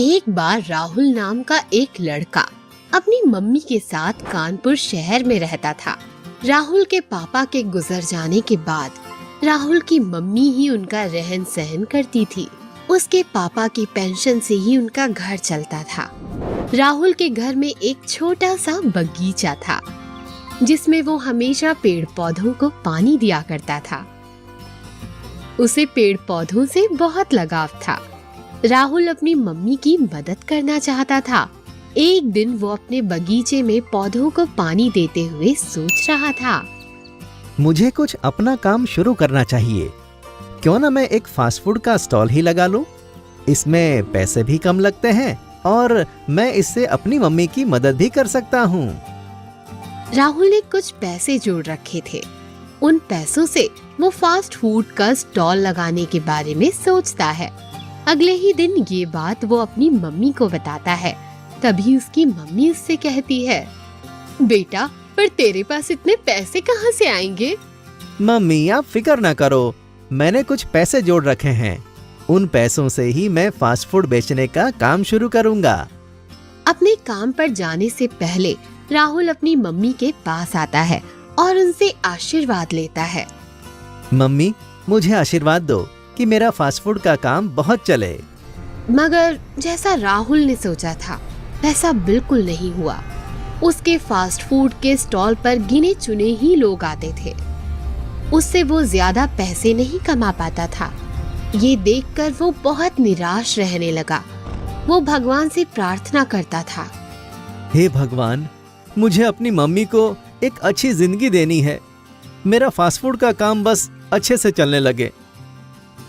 एक बार राहुल नाम का एक लड़का अपनी मम्मी के साथ कानपुर शहर में रहता था। राहुल के पापा के गुजर जाने के बाद राहुल की मम्मी ही उनका रहन सहन करती थी। उसके पापा की पेंशन से ही उनका घर चलता था। राहुल के घर में एक छोटा सा बगीचा था जिसमें वो हमेशा पेड़ पौधों को पानी दिया करता था। उसे पेड़ पौधों से बहुत लगाव था। राहुल अपनी मम्मी की मदद करना चाहता था। एक दिन वो अपने बगीचे में पौधों को पानी देते हुए सोच रहा था, मुझे कुछ अपना काम शुरू करना चाहिए। क्यों ना मैं एक फास्ट फूड का स्टॉल ही लगा लूं? इसमें पैसे भी कम लगते हैं और मैं इससे अपनी मम्मी की मदद भी कर सकता हूँ। राहुल ने कुछ पैसे जोड़ रखे थे। उन पैसों से वो फास्ट फूड का स्टॉल लगाने के बारे में सोचता है। अगले ही दिन ये बात वो अपनी मम्मी को बताता है। तभी उसकी मम्मी उससे कहती है, बेटा, पर तेरे पास इतने पैसे कहाँ से आएंगे? मम्मी, आप फिक्र ना करो, मैंने कुछ पैसे जोड़ रखे हैं। उन पैसों से ही मैं फास्ट फूड बेचने का काम शुरू करूँगा। अपने काम पर जाने से पहले राहुल अपनी मम्मी के पास आता है और उनसे आशीर्वाद लेता है। मम्मी, मुझे आशीर्वाद दो कि मेरा फास्ट फूड का काम बहुत चले। मगर जैसा राहुल ने सोचा था वैसा बिल्कुल नहीं हुआ। उसके फास्ट फूड के स्टॉल पर गिने चुने ही लोग आते थे। उससे वो ज्यादा पैसे नहीं कमा पाता था। ये देखकर वो बहुत निराश रहने लगा। वो भगवान से प्रार्थना करता था, हे भगवान, मुझे अपनी मम्मी को एक अच्छी जिंदगी देनी है। मेरा फास्ट फूड का काम बस अच्छे से चलने लगे।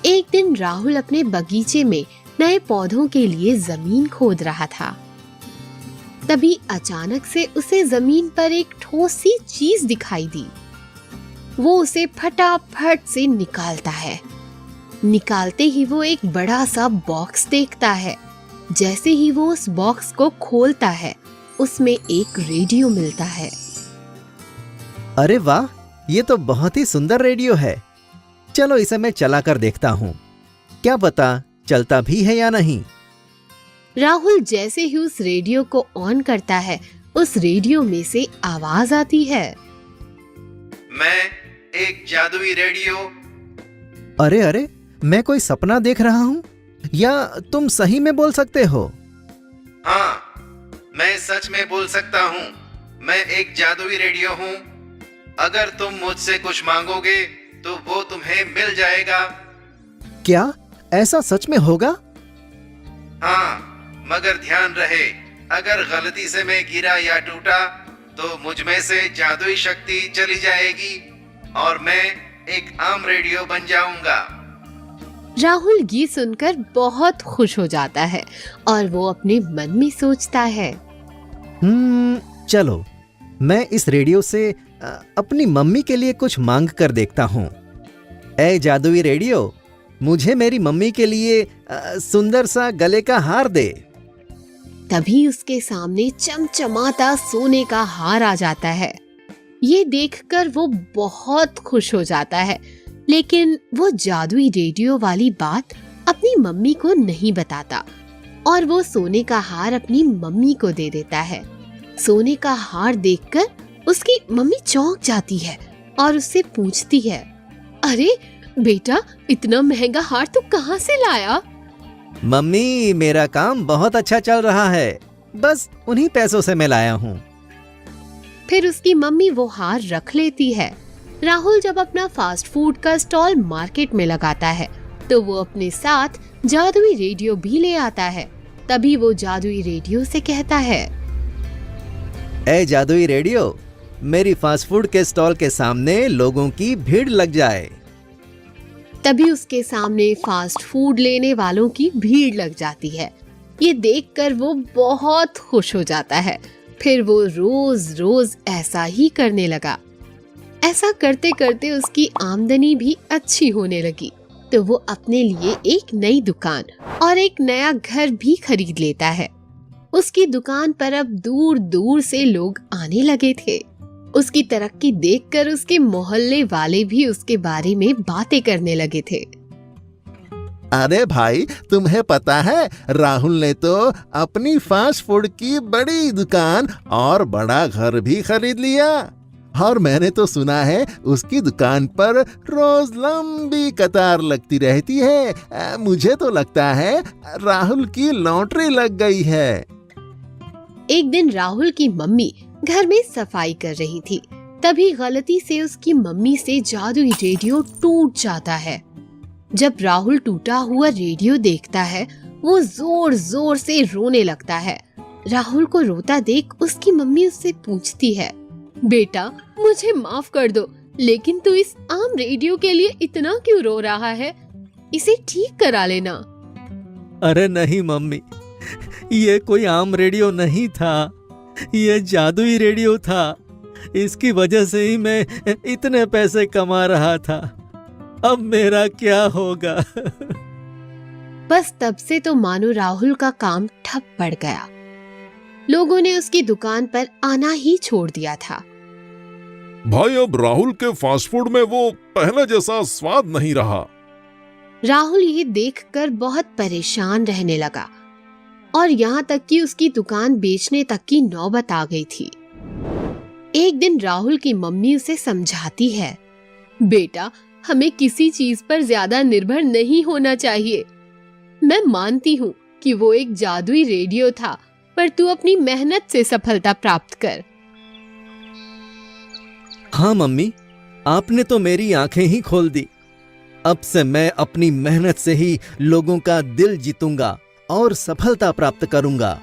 एक दिन राहुल अपने बगीचे में नए पौधों के लिए जमीन खोद रहा था। तभी अचानक से उसे जमीन पर एक ठोस सी चीज दिखाई दी। वो उसे फटाफट से निकालता है। निकालते ही वो एक बड़ा सा बॉक्स देखता है। जैसे ही वो उस बॉक्स को खोलता है, उसमें एक रेडियो मिलता है। अरे वाह, ये तो बहुत ही सुंदर रेडियो है। चलो इसे मैं चला कर देखता हूँ। क्या पता चलता भी है या नहीं। राहुल जैसे ही उस रेडियो को ऑन करता है, उस रेडियो में से आवाज आती है, मैं एक जादुई रेडियो। अरे अरे, मैं कोई सपना देख रहा हूँ या तुम सही में बोल सकते हो? हाँ, मैं सच में बोल सकता हूँ। मैं एक जादुई रेडियो हूँ। अगर तुम मुझसे कुछ मांगोगे तो वो तुम्हें मिल जाएगा। क्या ऐसा सच में होगा? हाँ, मगर ध्यान रहे, अगर गलती से मैं गिरा या टूटा तो मुझ में से जादुई शक्ति चली जाएगी और मैं एक आम रेडियो बन जाऊंगा। राहुल ये सुनकर बहुत खुश हो जाता है और वो अपने मन में सोचता है, चलो मैं इस रेडियो से अपनी मम्मी के लिए कुछ मांग कर देखता हूँ। ऐ जादुई रेडियो, मुझे मेरी मम्मी के लिए सुंदर सा गले का हार दे। तभी उसके सामने चमचमाता सोने का हार आ जाता है। ये देखकर वो बहुत खुश हो जाता है, लेकिन वो जादुई रेडियो वाली बात अपनी मम्मी को नहीं बताता और वो सोने का हार अपनी मम्मी को दे देता है। सोने का हार देखकर उसकी मम्मी चौंक जाती है और उससे पूछती है, अरे बेटा, इतना महंगा हार तू कहाँ से लाया? मम्मी, मेरा काम बहुत अच्छा चल रहा है, बस उन्हीं पैसों से मैं लाया हूँ। फिर उसकी मम्मी वो हार रख लेती है। राहुल जब अपना फास्ट फूड का स्टॉल मार्केट में लगाता है तो वो अपने साथ जादुई रेडियो भी ले आता है। तभी वो जादुई रेडियो से कहता है, ऐ जादुई रेडियो, मेरी फास्ट फूड के स्टॉल के सामने लोगों की भीड़ लग जाए। तभी उसके सामने फास्ट फूड लेने वालों की भीड़ लग जाती है। ये देखकर वो बहुत खुश हो जाता है। फिर वो रोज रोज ऐसा ही करने लगा। ऐसा करते करते उसकी आमदनी भी अच्छी होने लगी। तो वो अपने लिए एक नई दुकान और एक नया घर भी खरीद लेता है। उसकी दुकान पर अब दूर दूर से लोग आने लगे थे। उसकी तरक्की देखकर उसके मोहल्ले वाले भी उसके बारे में बातें करने लगे थे। अरे भाई, तुम्हें पता है राहुल ने तो अपनी फास्ट फूड की बड़ी दुकान और बड़ा घर भी खरीद लिया। और मैंने तो सुना है उसकी दुकान पर रोज लंबी कतार लगती रहती है। मुझे तो लगता है राहुल की लॉटरी लग गई है। एक दिन राहुल की मम्मी घर में सफाई कर रही थी, तभी गलती से उसकी मम्मी से जादुई रेडियो टूट जाता है। जब राहुल टूटा हुआ रेडियो देखता है, वो जोर जोर से रोने लगता है। राहुल को रोता देख उसकी मम्मी उससे पूछती है, बेटा मुझे माफ कर दो, लेकिन तू इस आम रेडियो के लिए इतना क्यों रो रहा है? इसे ठीक करा लेना। अरे नहीं मम्मी, ये कोई आम रेडियो नहीं था, ये जादुई रेडियो था। इसकी वजह से ही मैं इतने पैसे कमा रहा था। अब मेरा क्या होगा? बस तब से तो मानो राहुल का काम ठप पड़ गया। लोगों ने उसकी दुकान पर आना ही छोड़ दिया था। भाई, अब राहुल के फास्ट फूड में वो पहले जैसा स्वाद नहीं रहा। राहुल ये देखकर बहुत परेशान रहने लगा और यहाँ तक कि उसकी दुकान बेचने तक की नौबत आ गई थी। एक दिन राहुल की मम्मी उसे समझाती है, बेटा हमें किसी चीज पर ज्यादा निर्भर नहीं होना चाहिए। मैं मानती हूँ कि वो एक जादुई रेडियो था, पर तू अपनी मेहनत से सफलता प्राप्त कर। हाँ मम्मी, आपने तो मेरी आंखें ही खोल दी। अब से मैं अपनी मेहनत से ही लोगों का दिल जीतूंगा और सफलता प्राप्त करूंगा।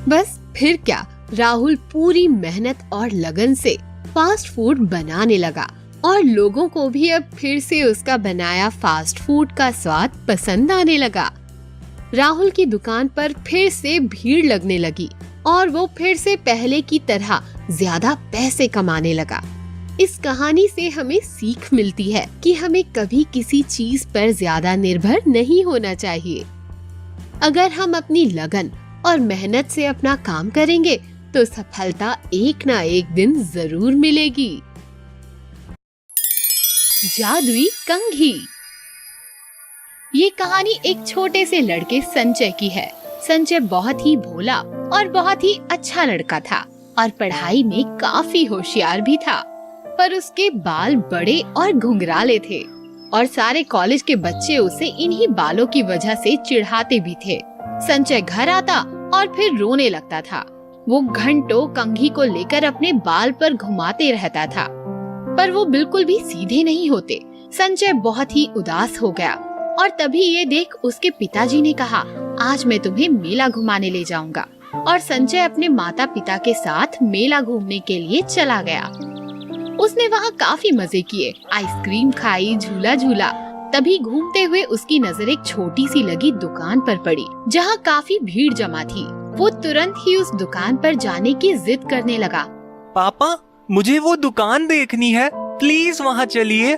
बस फिर क्या, राहुल पूरी मेहनत और लगन से फास्ट फूड बनाने लगा और लोगों को भी अब फिर से उसका बनाया फास्ट फूड का स्वाद पसंद आने लगा। राहुल की दुकान पर फिर से भीड़ लगने लगी और वो फिर से पहले की तरह ज्यादा पैसे कमाने लगा। इस कहानी से हमें सीख मिलती है कि हमें कभी किसी चीज पर ज्यादा निर्भर नहीं होना चाहिए। अगर हम अपनी लगन और मेहनत से अपना काम करेंगे तो सफलता एक ना एक दिन जरूर मिलेगी। जादुई कंघी। ये कहानी एक छोटे से लड़के संजय की है। संजय बहुत ही भोला और बहुत ही अच्छा लड़का था और पढ़ाई में काफी होशियार भी था, पर उसके बाल बड़े और घुंघराले थे और सारे कॉलेज के बच्चे उसे इन्हीं बालों की वजह से चिढ़ाते भी थे। संजय घर आता और फिर रोने लगता था। वो घंटों कंघी को लेकर अपने बाल पर घुमाते रहता था, पर वो बिल्कुल भी सीधे नहीं होते। संजय बहुत ही उदास हो गया और तभी ये देख उसके पिताजी ने कहा, आज मैं तुम्हें मेला घुमाने ले जाऊंगा। और संजय अपने माता पिता के साथ मेला घूमने के लिए चला गया। उसने वहाँ काफी मजे किए, आइसक्रीम खाई, झूला झूला। तभी घूमते हुए उसकी नजर एक छोटी सी लगी दुकान पर पड़ी, जहाँ काफी भीड़ जमा थी। वो तुरंत ही उस दुकान पर जाने की जिद करने लगा। पापा, मुझे वो दुकान देखनी है, प्लीज वहाँ चलिए।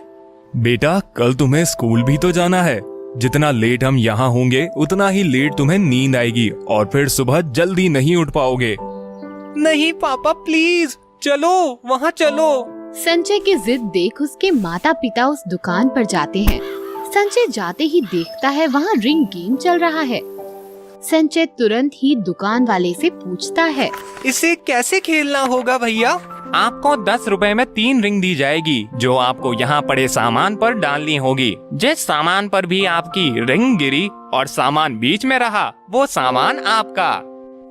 बेटा, कल तुम्हें स्कूल भी तो जाना है। जितना लेट हम यहाँ होंगे उतना ही लेट तुम्हें नींद आएगी और फिर सुबह जल्दी नहीं उठ पाओगे। नहीं पापा, प्लीज चलो, वहाँ चलो। संजय की जिद देख उसके माता पिता उस दुकान पर जाते हैं। संजय जाते ही देखता है वहाँ रिंग गेम चल रहा है। संजय तुरंत ही दुकान वाले से पूछता है, इसे कैसे खेलना होगा भैया? आपको 10 रुपए में 3 रिंग दी जाएगी, जो आपको यहाँ पड़े सामान पर डालनी होगी। जिस सामान पर भी आपकी रिंग गिरी और सामान बीच में रहा, वो सामान आपका।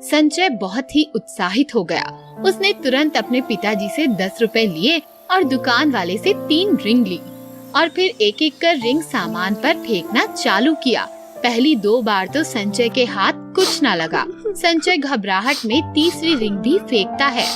संजय बहुत ही उत्साहित हो गया। उसने तुरंत अपने पिताजी से 10 रुपए लिए और दुकान वाले से 3 रिंग ली और फिर एक एक कर रिंग सामान पर फेंकना चालू किया। पहली 2 बार तो संजय के हाथ कुछ न लगा। संजय घबराहट में तीसरी रिंग भी फेंकता है।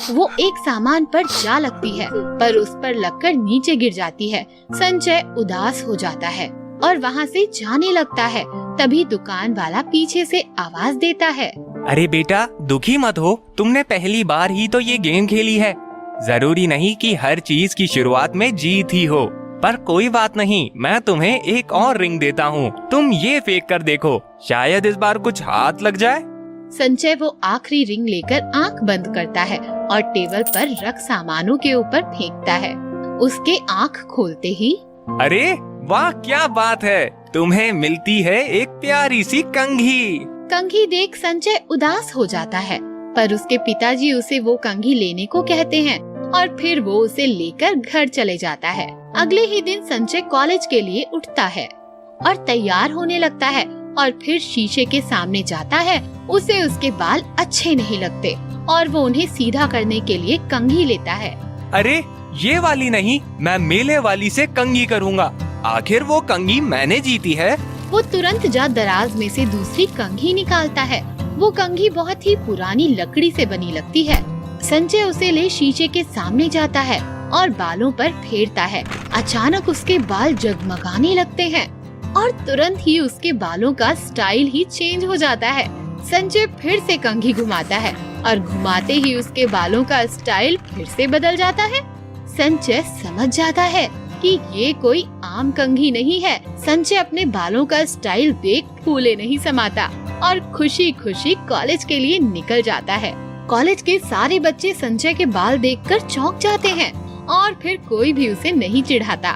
वो एक सामान पर जा लगती है, पर उस पर लगकर नीचे गिर जाती है। संजय उदास हो जाता है और वहाँ से जाने लगता है। तभी दुकान वाला पीछे से आवाज देता है, अरे बेटा, दुखी मत हो, तुमने पहली बार ही तो ये गेम खेली है। जरूरी नहीं कि हर चीज की शुरुआत में जीत ही हो, पर कोई बात नहीं, मैं तुम्हें एक और रिंग देता हूँ। तुम ये फेंक कर देखो, शायद इस बार कुछ हाथ लग जाए। संजय वो आखिरी रिंग लेकर आंख बंद करता है और टेबल पर रख सामानों के ऊपर फेंकता है। उसके आंख खोलते ही, अरे वाह, क्या बात है, तुम्हें मिलती है एक प्यारी सी कंघी। कंघी देख संजय उदास हो जाता है, पर उसके पिताजी उसे वो कंघी लेने को कहते हैं और फिर वो उसे लेकर घर चले जाता है। अगले ही दिन संजय कॉलेज के लिए उठता है और तैयार होने लगता है और फिर शीशे के सामने जाता है। उसे उसके बाल अच्छे नहीं लगते और वो उन्हें सीधा करने के लिए कंघी लेता है। अरे ये वाली नहीं, मैं मेले वाली से कंघी करूँगा। आखिर वो कंघी मैंने जीती है। वो तुरंत जा दराज में से दूसरी कंघी निकालता है। वो कंघी बहुत ही पुरानी लकड़ी से बनी लगती है। संजय उसे ले शीशे के सामने जाता है और बालों पर फेरता है। अचानक उसके बाल जगमगाने लगते हैं और तुरंत ही उसके बालों का स्टाइल ही चेंज हो जाता है। संजय फिर से कंघी घुमाता है और घुमाते ही उसके बालों का स्टाइल फिर से बदल जाता है। संजय समझ जाता है कि ये कोई आम कंघी नहीं है। संजय अपने बालों का स्टाइल देख फूले नहीं समाता और खुशी खुशी कॉलेज के लिए निकल जाता है। कॉलेज के सारे बच्चे संजय के बाल देखकर चौंक जाते हैं और फिर कोई भी उसे नहीं चिढ़ाता।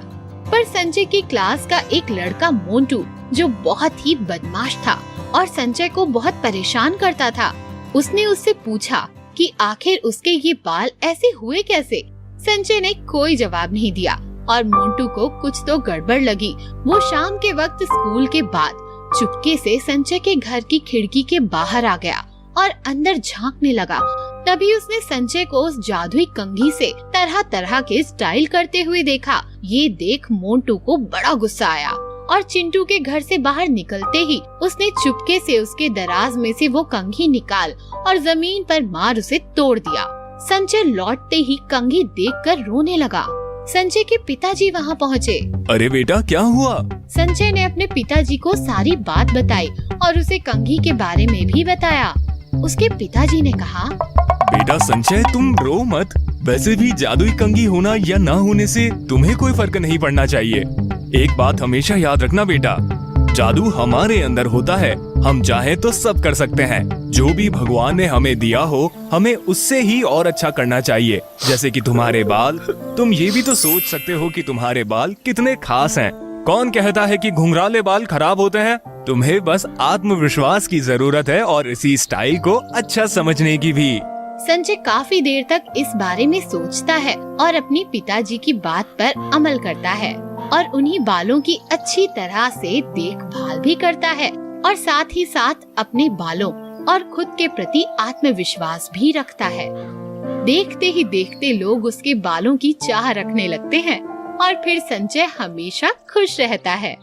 पर संजय की क्लास का एक लड़का मोंटू, जो बहुत ही बदमाश था और संजय को बहुत परेशान करता था, उसने उससे पूछा कि आखिर उसके ये बाल ऐसे हुए कैसे। संजय ने कोई जवाब नहीं दिया और मोंटू को कुछ तो गड़बड़ लगी। वो शाम के वक्त स्कूल के बाद चुपके से संजय के घर की खिड़की के बाहर आ गया और अंदर झांकने लगा। तभी उसने संजय को उस जादुई कंघी से तरह तरह के स्टाइल करते हुए देखा। ये देख मोंटू को बड़ा गुस्सा आया और चिंटू के घर से बाहर निकलते ही उसने चुपके से उसके दराज में से वो कंघी निकाल और जमीन पर मार उसे तोड़ दिया। संजय लौटते ही कंघी देखकर रोने लगा। संजय के पिताजी वहाँ पहुँचे। अरे बेटा क्या हुआ? संजय ने अपने पिताजी को सारी बात बताई और उसे कंघी के बारे में भी बताया। उसके पिताजी ने कहा, बेटा संजय तुम रो मत। वैसे भी जादुई कंघी होना या ना होने से तुम्हें कोई फर्क नहीं पड़ना चाहिए। एक बात हमेशा याद रखना बेटा, जादू हमारे अंदर होता है। हम चाहे तो सब कर सकते हैं। जो भी भगवान ने हमें दिया हो, हमें उससे ही और अच्छा करना चाहिए। जैसे कि तुम्हारे बाल, तुम ये भी तो सोच सकते हो कि तुम्हारे बाल कितने खास हैं। कौन कहता है कि घुंघराले बाल खराब होते हैं? तुम्हें बस आत्मविश्वास की जरूरत है और इसी स्टाइल को अच्छा समझने की भी। संजय काफी देर तक इस बारे में सोचता है और अपने पिताजी की बात पर अमल करता है और उन्हीं बालों की अच्छी तरह से देखभाल भी करता है और साथ ही साथ अपने बालों और खुद के प्रति आत्मविश्वास भी रखता है। देखते ही देखते लोग उसके बालों की चाह रखने लगते हैं और फिर संजय हमेशा खुश रहता है।